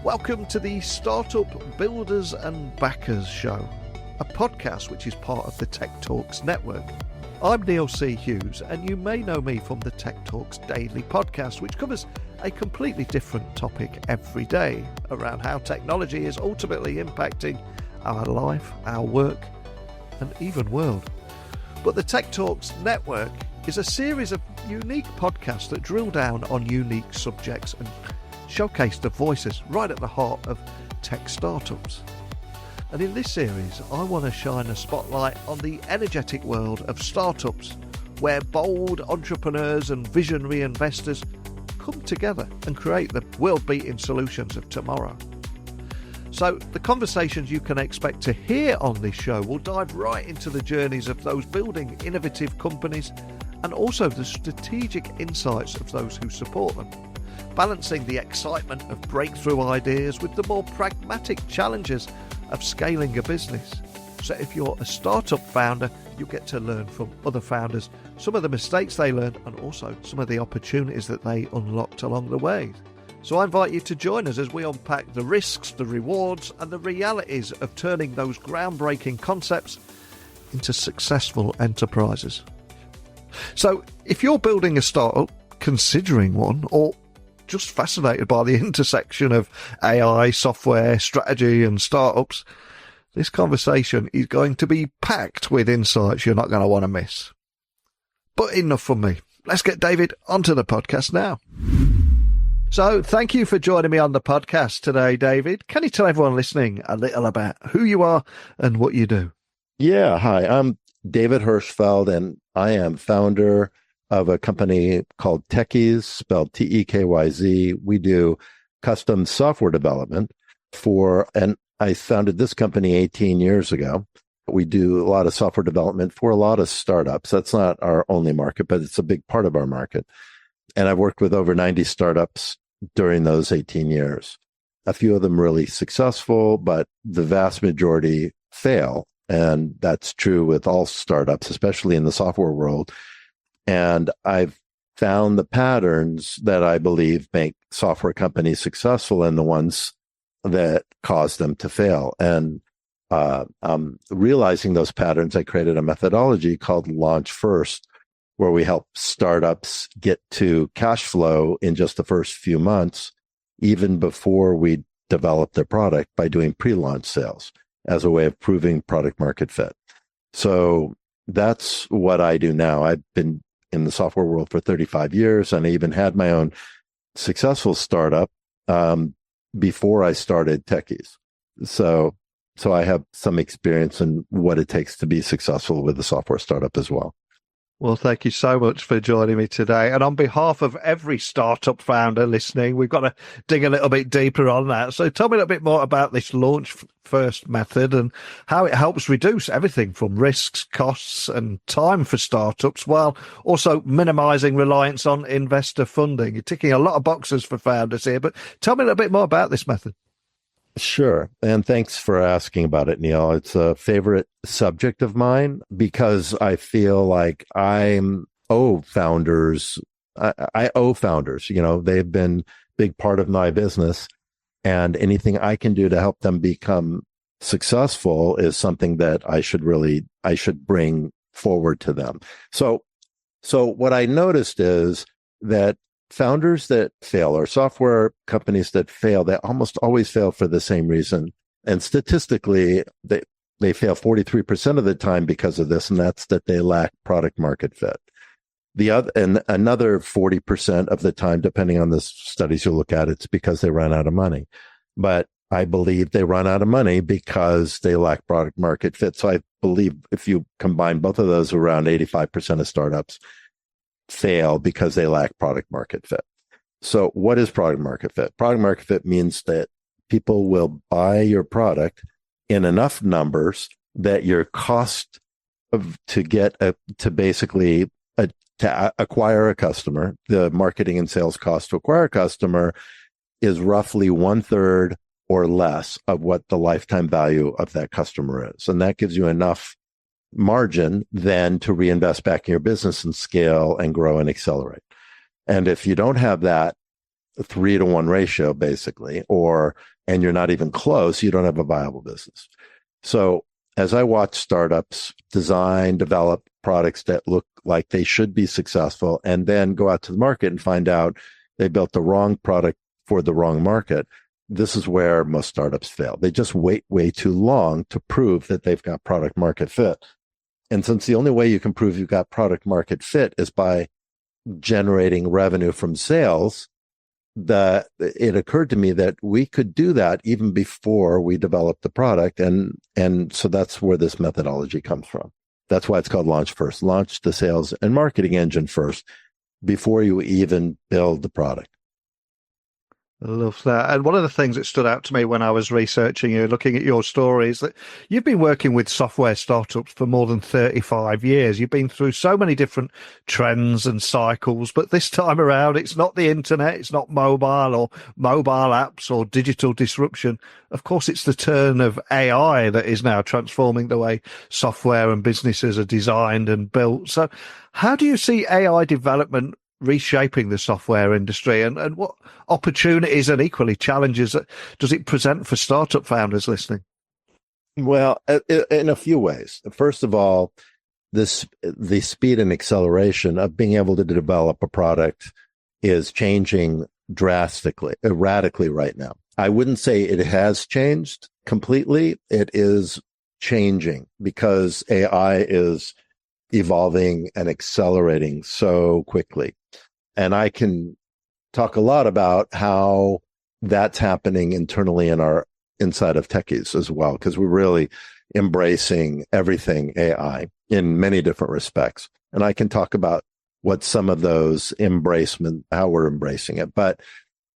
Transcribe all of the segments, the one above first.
Welcome to the Startup Builders and Backers Show, a podcast which is part of the Tech Talks network. I'm Neil C. Hughes, and you may know me from the Tech Talks daily podcast, which covers a completely different topic every day around how technology is ultimately impacting our life, our work, and even world. But the Tech Talks network is a series of unique podcasts that drill down on unique subjects and showcase the voices right at the heart of tech startups. And in this series, I want to shine a spotlight on the energetic world of startups, where bold entrepreneurs and visionary investors come together and create the world-beating solutions of tomorrow. So the conversations you can expect to hear on this show will dive right into the journeys of those building innovative companies and also the strategic insights of those who support them, balancing the excitement of breakthrough ideas with the more pragmatic challenges of scaling a business. So if you're a startup founder, you get to learn from other founders, some of the mistakes they learned and also some of the opportunities that they unlocked along the way. So I invite you to join us as we unpack the risks, the rewards and the realities of turning those groundbreaking concepts into successful enterprises. So if you're building a startup, considering one, or just fascinated by the intersection of AI, software, strategy and startups, this conversation is going to be packed with insights you're not going to want to miss. But enough from me. Let's get David onto the podcast now. So thank you for joining me on the podcast today, David. Can you tell everyone listening a little about who you are and what you do? Yeah, hi, I'm David Hirschfeld, and I am founder of a company called Tekyz, spelled Tekyz. We do custom software development and I founded this company 18 years ago. We do a lot of software development for a lot of startups. That's not our only market, but it's a big part of our market. And I've worked with over 90 startups during those 18 years. A few of them really successful, but the vast majority fail. And that's true with all startups, especially in the software world. And I've found the patterns that I believe make software companies successful and the ones that cause them to fail. And realizing those patterns, I created a methodology called Launch First, where we help startups get to cash flow in just the first few months, even before we develop their product, by doing pre-launch sales as a way of proving product market fit. So that's what I do now. I've been in the software world for 35 years, and I even had my own successful startup before I started Tekyz. So I have some experience in what it takes to be successful with a software startup as well. Well, thank you so much for joining me today. And on behalf of every startup founder listening, we've got to dig a little bit deeper on that. So tell me a little bit more about this launch first method and how it helps reduce everything from risks, costs and time for startups, while also minimizing reliance on investor funding. You're ticking a lot of boxes for founders here, but tell me a little bit more about this method. Sure. And thanks for asking about it, Neil. It's a favorite subject of mine because I feel like I owe founders. You know, they've been a big part of my business, and anything I can do to help them become successful is something that I should bring forward to them. So what I noticed is that founders that fail, or software companies that fail, they almost always fail for the same reason. And statistically, they fail 43% of the time because of this, and that's that they lack product market fit. And another 40% of the time, depending on the studies you look at, it's because they run out of money. But I believe they run out of money because they lack product market fit. So I believe if you combine both of those, around 85% of startups fail because they lack product market fit. So what is product market fit? Product market fit means that people will buy your product in enough numbers that your cost to acquire a customer, the marketing and sales cost to acquire a customer, is roughly 1/3 or less of what the lifetime value of that customer is. And that gives you enough margin then to reinvest back in your business and scale and grow and accelerate. And if you don't have that, a 3-to-1 ratio, basically, and you're not even close, you don't have a viable business. So as I watch startups design, develop products that look like they should be successful, and then go out to the market and find out they built the wrong product for the wrong market, this is where most startups fail. They just wait way too long to prove that they've got product market fit. And since the only way you can prove you've got product market fit is by generating revenue from sales, that it occurred to me that we could do that even before we developed the product. And so that's where this methodology comes from. That's why it's called Launch First. Launch the sales and marketing engine first before you even build the product. I love that. And one of the things that stood out to me when I was researching you, looking at your story, is that you've been working with software startups for more than 35 years. You've been through so many different trends and cycles, but this time around, it's not the internet, it's not mobile or mobile apps or digital disruption. Of course, it's the turn of AI that is now transforming the way software and businesses are designed and built. So how do you see AI development reshaping the software industry, and what opportunities and equally challenges does it present for startup founders listening? Well, in a few ways. First of all, the speed and acceleration of being able to develop a product is changing radically right now. I wouldn't say it has changed completely. It is changing because AI is evolving and accelerating so quickly. And I can talk a lot about how that's happening internally inside of Tekyz as well, because we're really embracing everything AI in many different respects. And I can talk about what some of those how we're embracing it. But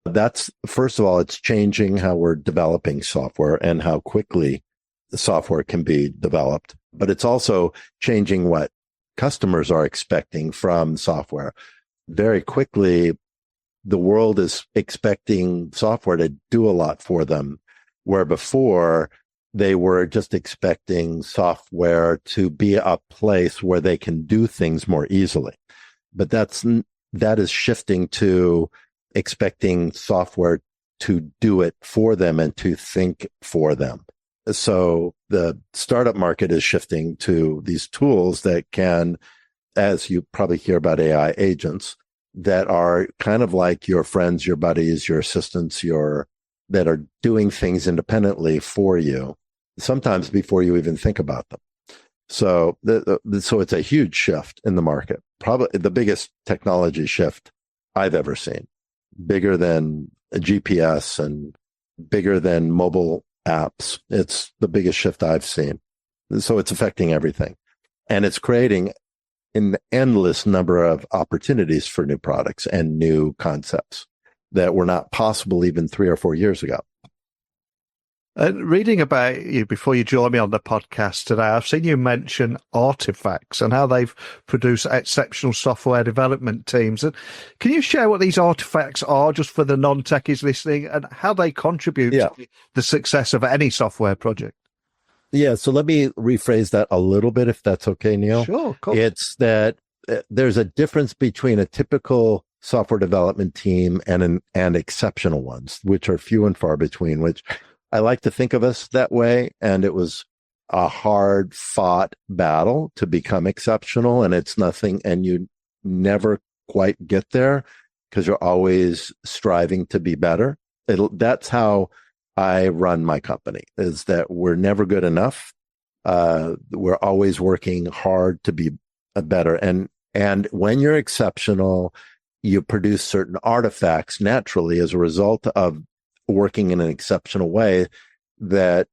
that's, first of all, it's changing how we're developing software and how quickly the software can be developed. But it's also changing what customers are expecting from software. Very quickly, the world is expecting software to do a lot for them, where before they were just expecting software to be a place where they can do things more easily. But that is shifting to expecting software to do it for them and to think for them. So the startup market is shifting to these tools that can, as you probably hear about AI agents, that are kind of like your friends, your buddies, your assistants, that are doing things independently for you, sometimes before you even think about them. So so it's a huge shift in the market, probably the biggest technology shift I've ever seen, bigger than a GPS and bigger than mobile apps. It's the biggest shift I've seen. So it's affecting everything. And it's creating an endless number of opportunities for new products and new concepts that were not possible even 3 or 4 years ago. And reading about you before you joined me on the podcast today, I've seen you mention artifacts and how they've produced exceptional software development teams. And can you share what these artifacts are, just for the non-techies listening, and how they contribute to the success of any software project? Yeah, so let me rephrase that a little bit, if that's okay, Neil. Sure, cool. It's that there's a difference between a typical software development team and exceptional ones, which are few and far between, which I like to think of us that way. And it was a hard fought battle to become exceptional, and it's nothing, and you never quite get there because you're always striving to be better. That's how I run my company, is that we're never good enough. We're always working hard to be better. And when you're exceptional, you produce certain artifacts naturally as a result of working in an exceptional way that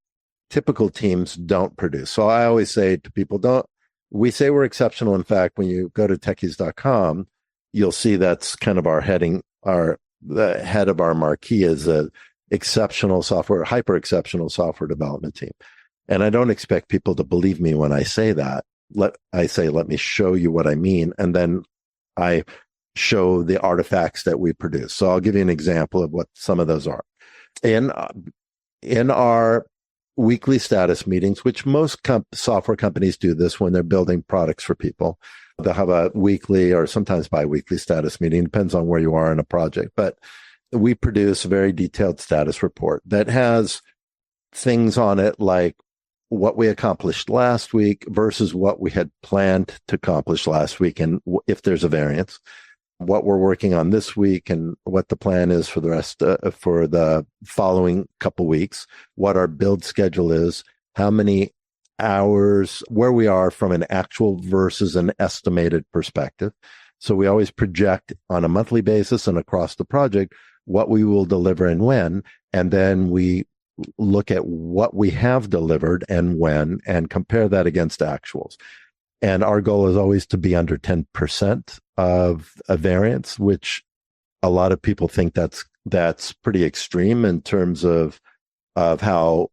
typical teams don't produce. So I always say to people, we say we're exceptional. In fact, when you go to techies.com, you'll see that's kind of our heading, the head of our marquee is a exceptional software, hyper exceptional software development team. And I don't expect people to believe me when I say that. Let me show you what I mean. And then I show the artifacts that we produce. So I'll give you an example of what some of those are. In our weekly status meetings, which most software companies do this when they're building products for people, they'll have a weekly or sometimes bi-weekly status meeting, depends on where you are in a project. But we produce a very detailed status report that has things on it like what we accomplished last week versus what we had planned to accomplish last week, and if there's a variance, what we're working on this week, and what the plan is for the rest for the following couple weeks, what our build schedule is, how many hours, where we are from an actual versus an estimated perspective. So we always project on a monthly basis and across the project what we will deliver and when, and then we look at what we have delivered and when, and compare that against actuals. And our goal is always to be under 10% of a variance, which a lot of people think that's pretty extreme in terms of how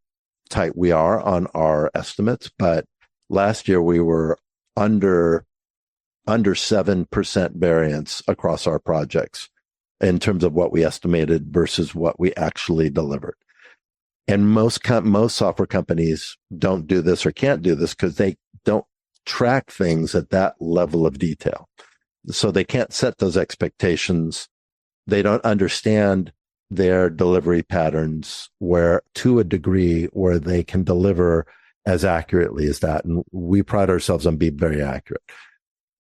tight we are on our estimates. But last year we were under 7% variance across our projects in terms of what we estimated versus what we actually delivered. And most software companies don't do this or can't do this because they don't track things at that level of detail. So they can't set those expectations. They don't understand their delivery patterns where, to a degree, where they can deliver as accurately as that. And we pride ourselves on being very accurate.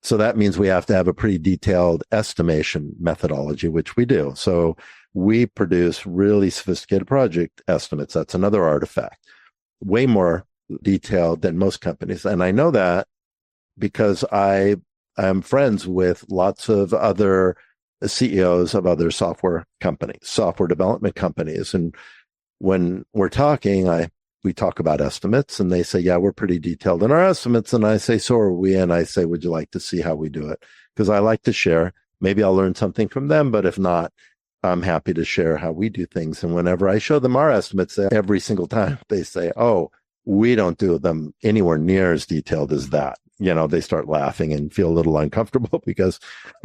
So that means we have to have a pretty detailed estimation methodology, which we do. So we produce really sophisticated project estimates. That's another artifact, way more detailed than most companies. And I know that because I am friends with lots of other CEOs of other software companies, software development companies. And when we're talking, we talk about estimates, and they say, yeah, we're pretty detailed in our estimates. And I say, so are we. And I say, would you like to see how we do it? Because I like to share. Maybe I'll learn something from them, but if not, I'm happy to share how we do things. And whenever I show them our estimates, every single time they say, oh, we don't do them anywhere near as detailed as that. They start laughing and feel a little uncomfortable because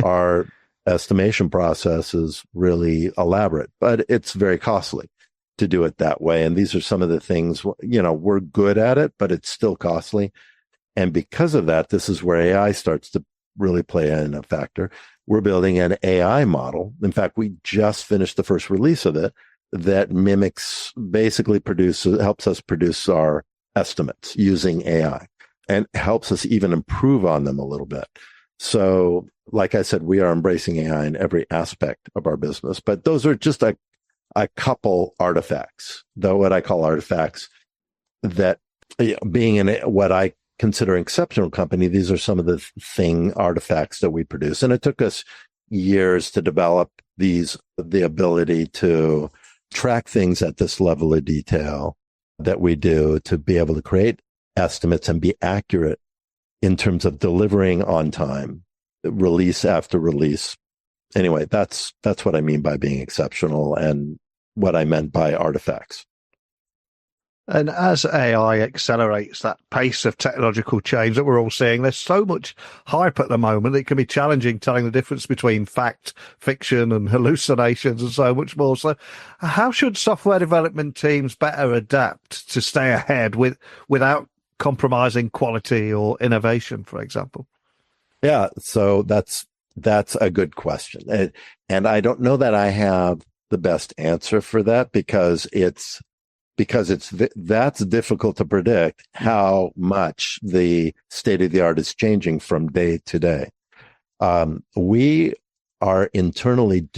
our estimation process is really elaborate, but it's very costly to do it that way. And these are some of the things, we're good at it, but it's still costly. And because of that, this is where AI starts to really play in a factor. We're building an AI model. In fact, we just finished the first release of it that basically helps us produce our estimates using AI and helps us even improve on them a little bit. So, like I said, we are embracing AI in every aspect of our business, but those are just a couple artifacts, though what I call artifacts, that being in what I consider an exceptional company, these are some of the artifacts that we produce. And it took us years to develop the ability to track things at this level of detail that we do, to be able to create estimates and be accurate in terms of delivering on time, release after release. Anyway, that's what I mean by being exceptional and what I meant by artifacts. And as AI accelerates that pace of technological change that we're all seeing, there's so much hype at the moment, it can be challenging telling the difference between fact, fiction, and hallucinations and so much more. So how should software development teams better adapt to stay ahead without compromising quality or innovation, for example? Yeah, so that's a good question. And I don't know that I have the best answer for that because that's difficult to predict how much the state of the art is changing from day to day. We are internally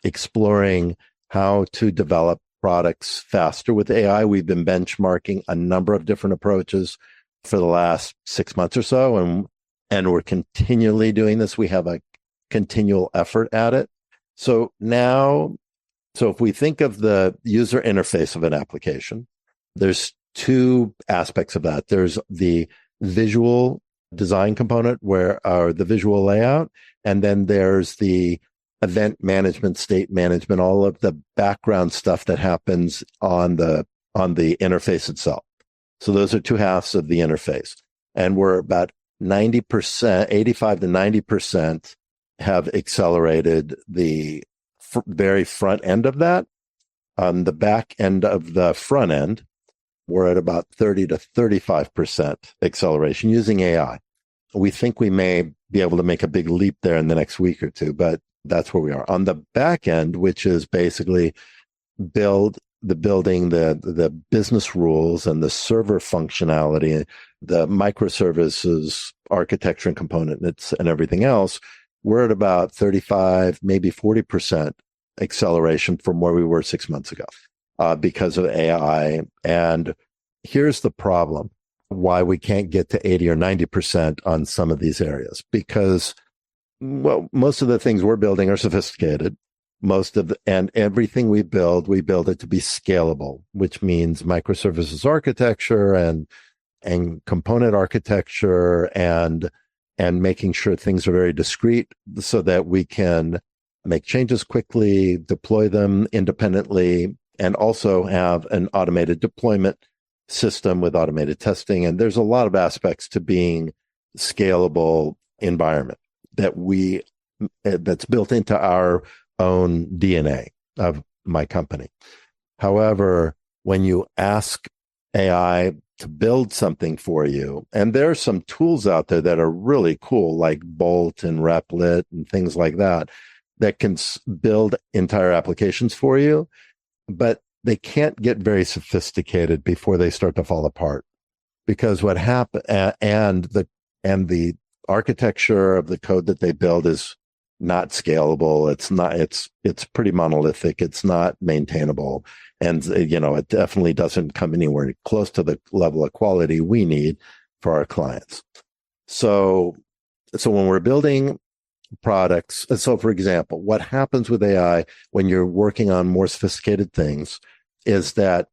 exploring how to develop products faster with AI. We've been benchmarking a number of different approaches for the last 6 months or so, and we're continually doing this. We have a continual effort at it. So if we think of the user interface of an application, there's two aspects of that. There's the visual design component or the visual layout, and then there's the event management, state management, all of the background stuff that happens on the interface itself. So those are two halves of the interface. And we're about 90%, 85 to 90% have accelerated the very front end of that. On the back end of the front end, we're at about 30 to 35% acceleration using AI. We think we may be able to make a big leap there in the next week or two, but That's where we are. On the back end, which is basically building the business rules and the server functionality, the microservices architecture and components and everything else, we're at about 35, maybe 40% acceleration from where we were 6 months ago because of AI. And here's the problem, why we can't get to 80 or 90% on some of these areas, because most of the things we're building are sophisticated. And everything we build it to be scalable, which means microservices architecture and component architecture and making sure things are very discrete so that we can make changes quickly, deploy them independently, and also have an automated deployment system with automated testing. And there's a lot of aspects to being scalable environment that's built into our own DNA of my company. However, when you ask AI to build something for you, and there are some tools out there that are really cool, like Bolt and Replit and things like that can build entire applications for you, but they can't get very sophisticated before they start to fall apart. Because what happens, and the architecture of the code that they build is not scalable. It's pretty monolithic. It's not maintainable. And, it definitely doesn't come anywhere close to the level of quality we need for our clients. So when we're building products, so for example, what happens with AI when you're working on more sophisticated things is that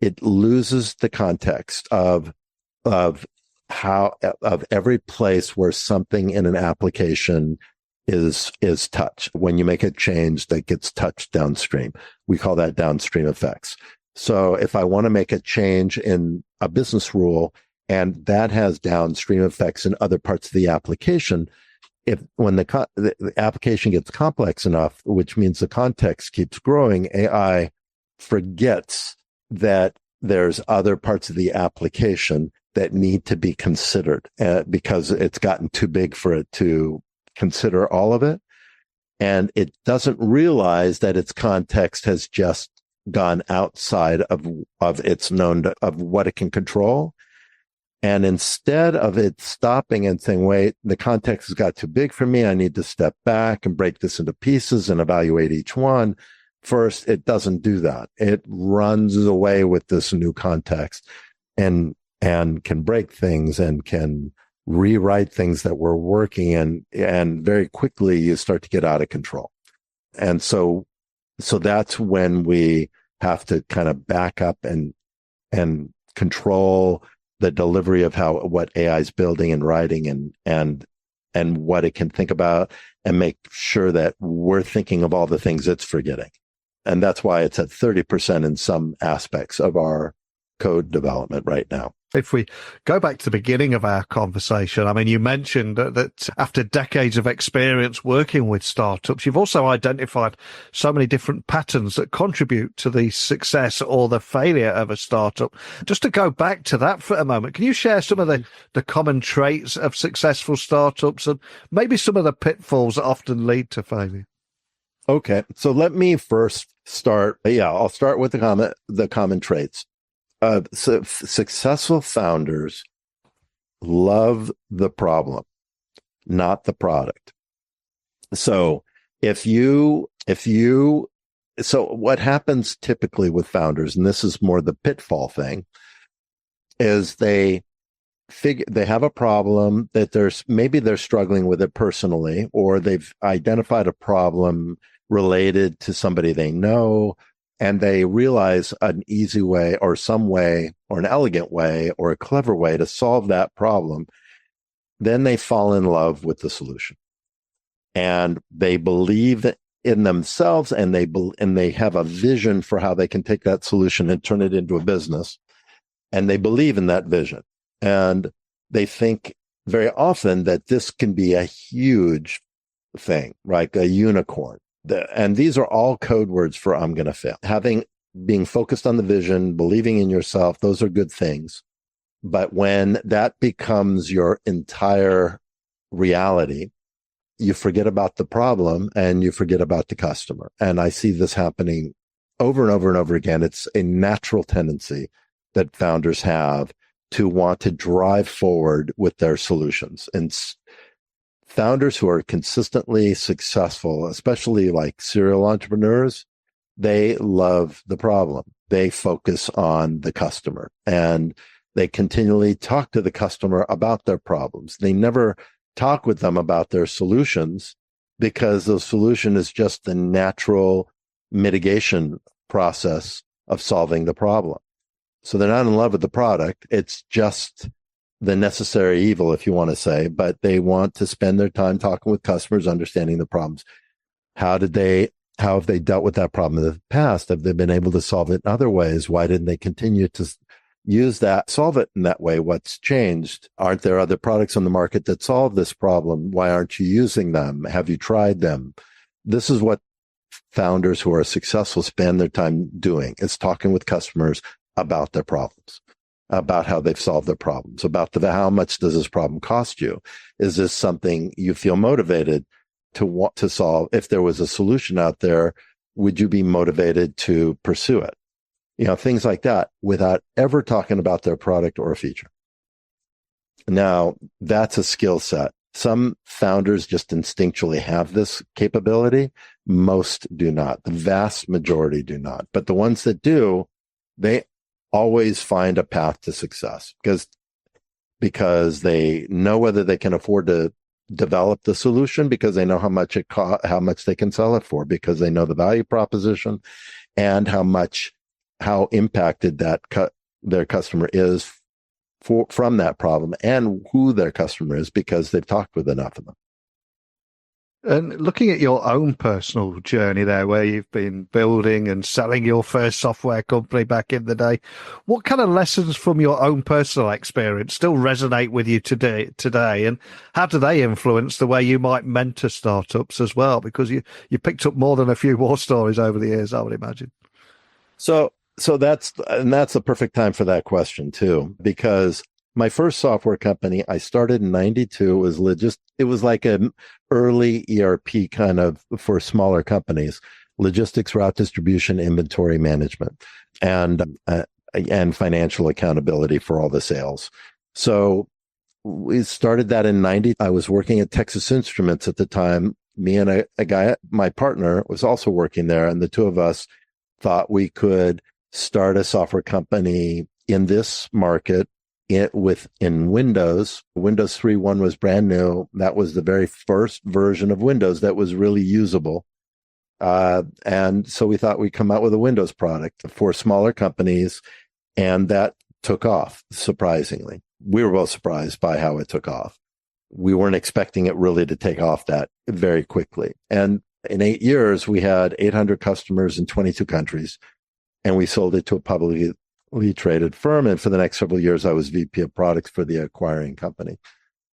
it loses the context of every place where something in an application is touched. When you make a change that gets touched downstream, we call that downstream effects. So if I want to make a change in a business rule and that has downstream effects in other parts of the application, when the application gets complex enough, which means the context keeps growing, AI forgets that there's other parts of the application that need to be considered because it's gotten too big for it to consider all of it. And it doesn't realize that its context has just gone outside of its of what it can control. And instead of it stopping and saying, wait, the context has got too big for me, I need to step back and break this into pieces and evaluate each one. First, it doesn't do that. It runs away with this new context and can break things and can rewrite things that we're working in, and very quickly you start to get out of control. And so that's when we have to kind of back up and control the delivery of what AI is building and writing and what it can think about, and make sure that we're thinking of all the things it's forgetting. And that's why it's at 30% in some aspects of our code development right now. If we go back to the beginning of our conversation, I mean, you mentioned that after decades of experience working with startups, you've also identified so many different patterns that contribute to the success or the failure of a startup. Just to go back to that for a moment, can you share some of the common traits of successful startups and maybe some of the pitfalls that often lead to failure? Okay, so let me first start. I'll start with the common traits. So successful founders love the problem, not the product. So so what happens typically with founders, and this is more the pitfall thing, is they have a problem that they're struggling with it personally, or they've identified a problem related to somebody they know, and they realize an easy way or some way or an elegant way or a clever way to solve that problem. Then they fall in love with the solution, and they believe in themselves, and they have a vision for how they can take that solution and turn it into a business. And they believe in that vision, and they think very often that this can be a huge thing, like a unicorn. And these are all code words for I'm going to fail. Being focused on the vision, believing in yourself, those are good things. But when that becomes your entire reality, you forget about the problem and you forget about the customer. And I see this happening over and over and over again. It's a natural tendency that founders have to want to drive forward with their solutions. And founders who are consistently successful, especially like serial entrepreneurs, they love the problem. They focus on the customer and they continually talk to the customer about their problems. They never talk with them about their solutions because the solution is just the natural mitigation process of solving the problem. So they're not in love with the product. It's just the necessary evil, if you want to say, but they want to spend their time talking with customers, understanding the problems. How have they dealt with that problem in the past? Have they been able to solve it in other ways? Why didn't they continue to use that, solve it in that way? What's changed? Aren't there other products on the market that solve this problem? Why aren't you using them? Have you tried them? This is what founders who are successful spend their time doing. It's talking with customers about their problems, about how they've solved their problems, about how much does this problem cost you? Is this something you feel motivated to want to solve? If there was a solution out there, would you be motivated to pursue it? Things like that, without ever talking about their product or a feature. Now, that's a skill set. Some founders just instinctually have this capability. Most do not. The vast majority do not. But the ones that do, they always find a path to success because they know whether they can afford to develop the solution, because they know how much they can sell it for, because they know the value proposition and how impacted their customer is from that problem, and who their customer is, because they've talked with enough of them. And looking at your own personal journey there, where you've been building and selling your first software company back in the day, what kind of lessons from your own personal experience still resonate with you today? And how do they influence the way you might mentor startups as well? Because you picked up more than a few war stories over the years, I would imagine. So that's the perfect time for that question too, because my first software company I started in 92 it was like an early ERP kind of for smaller companies, logistics, route distribution, inventory management, and financial accountability for all the sales. So we started that in 90. I was working at Tekyz Instruments at the time. Me and a guy, my partner, was also working there, and the two of us thought we could start a software company in this market in Windows. Windows 3.1 was brand new. That was the very first version of Windows that was really usable. And so we thought we'd come out with a Windows product for smaller companies, and that took off, surprisingly. We were both surprised by how it took off. We weren't expecting it really to take off that very quickly. And in 8 years, we had 800 customers in 22 countries, and we sold it to a publicly traded firm. And for the next several years, I was VP of products for the acquiring company.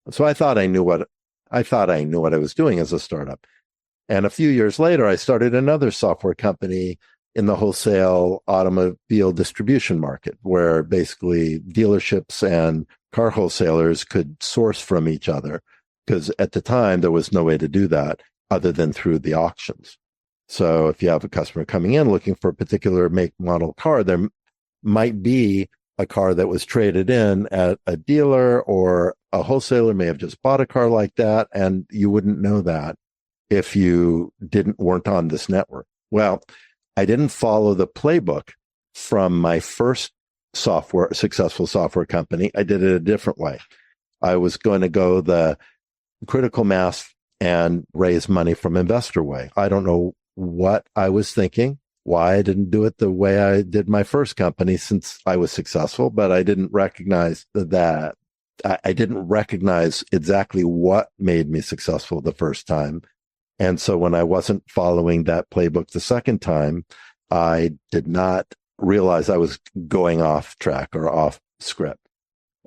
So I thought I knew what I was doing as a startup. And a few years later, I started another software company in the wholesale automobile distribution market, where basically dealerships and car wholesalers could source from each other, because at the time there was no way to do that other than through the auctions. So if you have a customer coming in looking for a particular make, model car, there might be a car that was traded in at a dealer, or a wholesaler may have just bought a car like that, and you wouldn't know that if you weren't on this network. Well, I didn't follow the playbook from my first successful software company. I did it a different way. I was going to go the critical mass and raise money from investor way. I don't know what I was thinking, why I didn't do it the way I did my first company, since I was successful, but I didn't recognize that. I didn't recognize exactly what made me successful the first time. And so when I wasn't following that playbook the second time, I did not realize I was going off track or off script.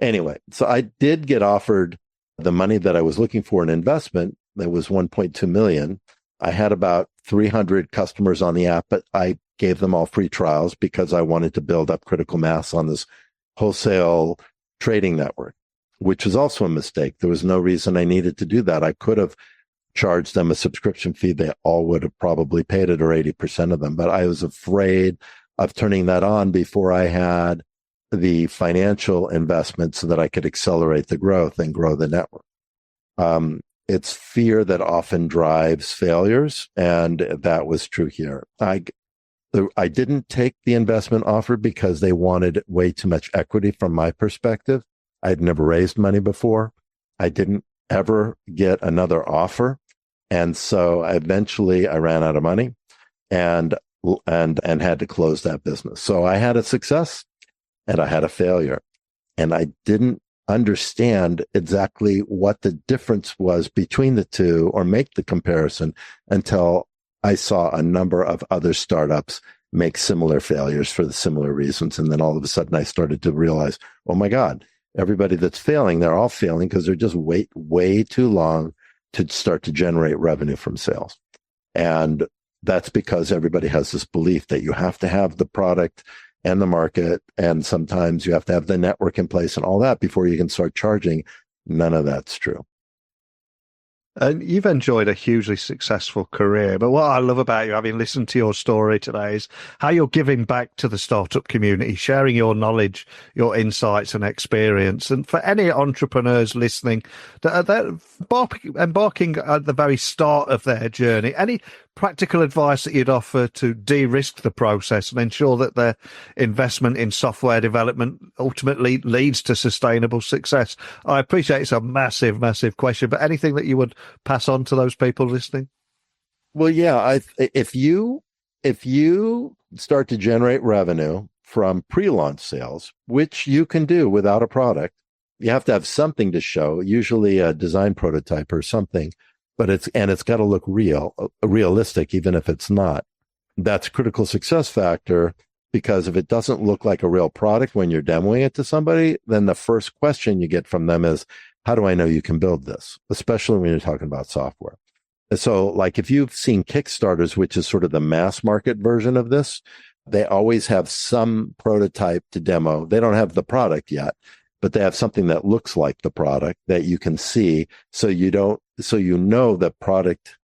Anyway, so I did get offered the money that I was looking for in investment. That was 1.2 million. I had about 300 customers on the app, but I gave them all free trials because I wanted to build up critical mass on this wholesale trading network, which was also a mistake. There was no reason I needed to do that. I could have charged them a subscription fee, they all would have probably paid it, or 80% of them. But I was afraid of turning that on before I had the financial investment so that I could accelerate the growth and grow the network. It's fear that often drives failures, and that was true here. I didn't take the investment offer because they wanted way too much equity from my perspective. I'd never raised money before. I didn't ever get another offer. And so eventually I ran out of money and had to close that business. So I had a success and I had a failure, and I didn't understand exactly what the difference was between the two or make the comparison until I saw a number of other startups make similar failures for the similar reasons. And then all of a sudden I started to realize, oh my God, everybody that's failing, they're all failing because they're just wait way too long to start to generate revenue from sales. And that's because everybody has this belief that you have to have the product and the market, and sometimes you have to have the network in place and all that before you can start charging. None of that's true. And you've enjoyed a hugely successful career. But what I love about you, having listened to your story today, is how you're giving back to the startup community, sharing your knowledge, your insights and experience. And for any entrepreneurs listening that are embarking at the very start of their journey, any practical advice that you'd offer to de-risk the process and ensure that their investment in software development ultimately leads to sustainable success? I appreciate it's a massive, massive question, but anything that you would pass on to those people listening? Well, yeah, if you start to generate revenue from pre-launch sales, which you can do without a product, you have to have something to show, usually a design prototype or something. But it's got to look realistic, even if it's not. That's a critical success factor, because if it doesn't look like a real product when you're demoing it to somebody, then the first question you get from them is, how do I know you can build this? Especially when you're talking about software. And so like if you've seen Kickstarters, which is sort of the mass market version of this, they always have some prototype to demo. They don't have the product yet, but they have something that looks like the product that you can see. So you know the product,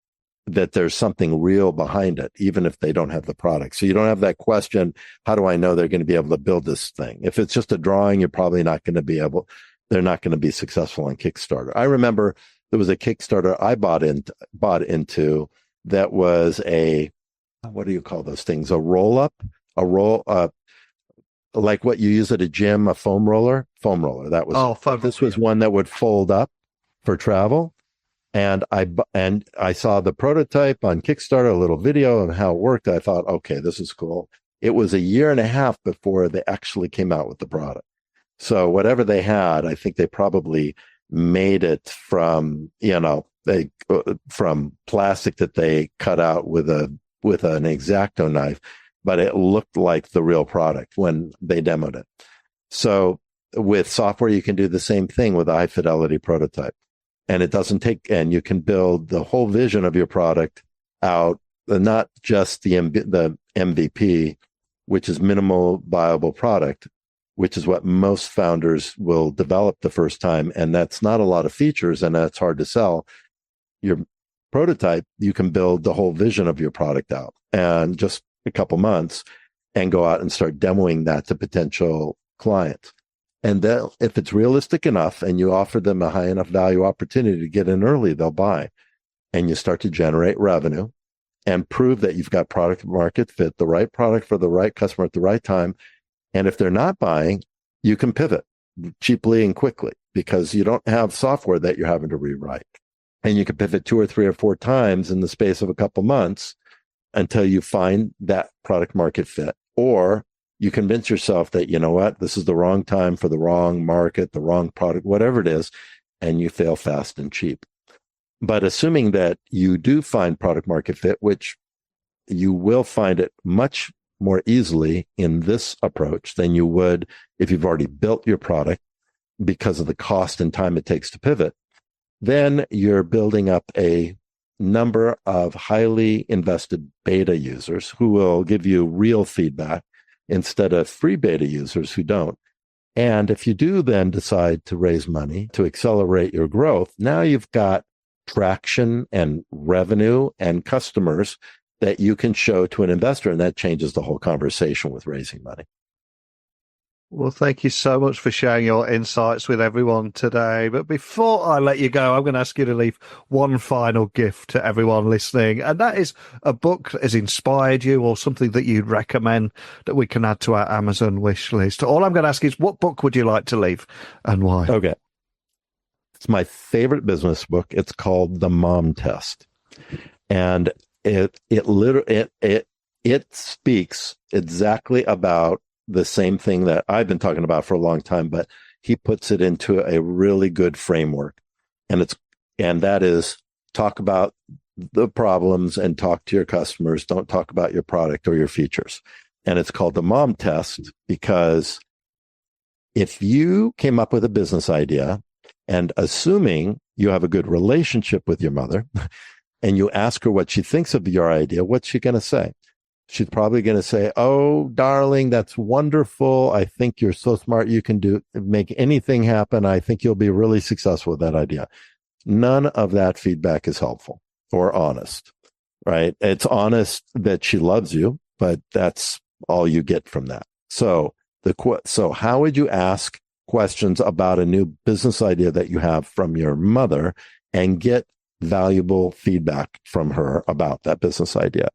that there's something real behind it, even if they don't have the product. So you don't have that question, how do I know they're going to be able to build this thing? If it's just a drawing, you're probably not going to be able, they're not going to be successful on Kickstarter. I remember there was a Kickstarter I bought into that was what do you call those things? A roll-up, like what you use at a gym, a foam roller. That was, this was one that would fold up for travel. And I saw the prototype on Kickstarter, a little video of how it worked. I thought, okay, this is cool. It was a year and a half before they actually came out with the product. So whatever they had, I think they probably made it from, from plastic that they cut out with an X-Acto knife, but it looked like the real product when they demoed it. So with software, you can do the same thing with a high fidelity prototype. And it doesn't take, and you can build the whole vision of your product out, not just the MVP, which is minimal viable product, which is what most founders will develop the first time. And that's not a lot of features, and that's hard to sell. Your prototype, you can build the whole vision of your product out and just a couple months and go out and start demoing that to potential clients. And then if it's realistic enough and you offer them a high enough value opportunity to get in early, they'll buy. And you start to generate revenue and prove that you've got product market fit, the right product for the right customer at the right time. And if they're not buying, you can pivot cheaply and quickly because you don't have software that you're having to rewrite. And you can pivot 2 or 3 or 4 times in the space of a couple months until you find that product market fit. Or you convince yourself that, you know what, this is the wrong time for the wrong market, the wrong product, whatever it is, and you fail fast and cheap. But assuming that you do find product market fit, which you will find it much more easily in this approach than you would if you've already built your product because of the cost and time it takes to pivot, then you're building up a number of highly invested beta users who will give you real feedback instead of free beta users who don't. And if you do then decide to raise money to accelerate your growth, now you've got traction and revenue and customers that you can show to an investor, and that changes the whole conversation with raising money. Well, thank you so much for sharing your insights with everyone today. But before I let you go, I'm going to ask you to leave one final gift to everyone listening. And that is a book that has inspired you or something that you'd recommend that we can add to our Amazon wish list. All I'm going to ask is, what book would you like to leave and why? Okay. It's my favorite business book. It's called The Mom Test. And it speaks exactly about the same thing that I've been talking about for a long time, but he puts it into a really good framework. And that is, talk about the problems and talk to your customers. Don't talk about your product or your features. And it's called the Mom Test because if you came up with a business idea, and assuming you have a good relationship with your mother, and you ask her what she thinks of your idea, what's she going to say? She's probably going to say, "Oh, darling, that's wonderful. I think you're so smart. You can make anything happen. I think you'll be really successful with that idea." None of that feedback is helpful or honest, right? It's honest that she loves you, but that's all you get from that. So how would you ask questions about a new business idea that you have from your mother and get valuable feedback from her about that business idea?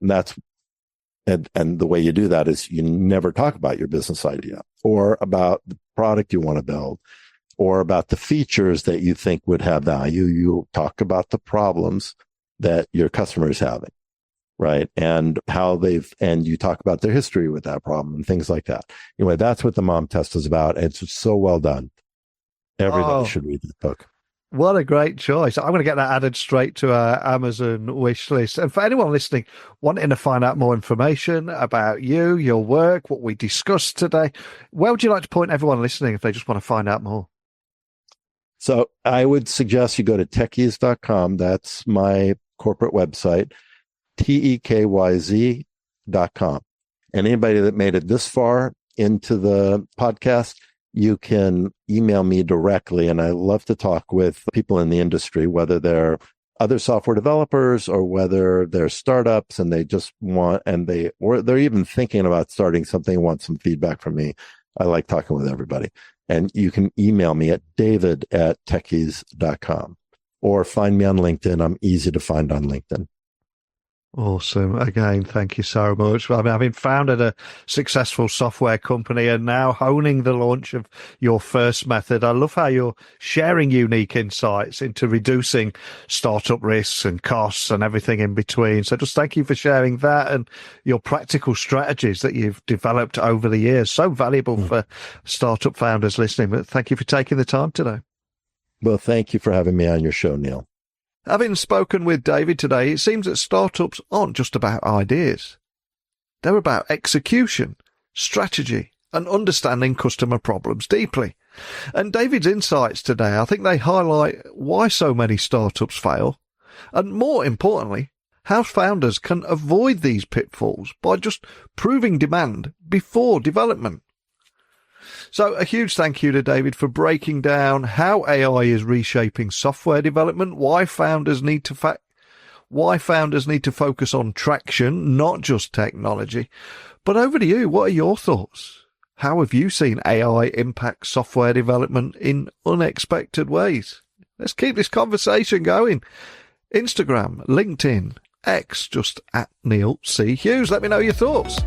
And the way you do that is you never talk about your business idea or about the product you want to build or about the features that you think would have value. You talk about the problems that your customer is having, right? And and you talk about their history with that problem and things like that. Anyway, that's what the Mom Test is about. It's so well done. Everybody should read this book. What a great choice. I'm going to get that added straight to our Amazon wish list. And for anyone listening, wanting to find out more information about you, your work, what we discussed today, where would you like to point everyone listening if they just want to find out more? So I would suggest you go to tekyz.com. That's my corporate website, tekyz.com. And anybody that made it this far into the podcast, you can email me directly. And I love to talk with people in the industry, whether they're other software developers or whether they're startups and they just want, or they're even thinking about starting something and want some feedback from me. I like talking with everybody. And you can email me at david@tekyz.com or find me on LinkedIn. I'm easy to find on LinkedIn. Awesome. Again, thank you so much. I mean, having founded a successful software company and now honing the launch of your first method, I love how you're sharing unique insights into reducing startup risks and costs and everything in between. So just thank you for sharing that and your practical strategies that you've developed over the years. So valuable for startup founders listening. But thank you for taking the time today. Well, thank you for having me on your show, Neil. Having spoken with David today, it seems that startups aren't just about ideas. They're about execution, strategy, and understanding customer problems deeply. And David's insights today, I think they highlight why so many startups fail, and more importantly, how founders can avoid these pitfalls by just proving demand before development. So a huge thank you to David for breaking down how AI is reshaping software development, why founders need to focus on traction, not just technology. But over to you, what are your thoughts? How have you seen AI impact software development in unexpected ways? Let's keep this conversation going. Instagram, LinkedIn, X, just @Neil C. Hughes. Let me know your thoughts.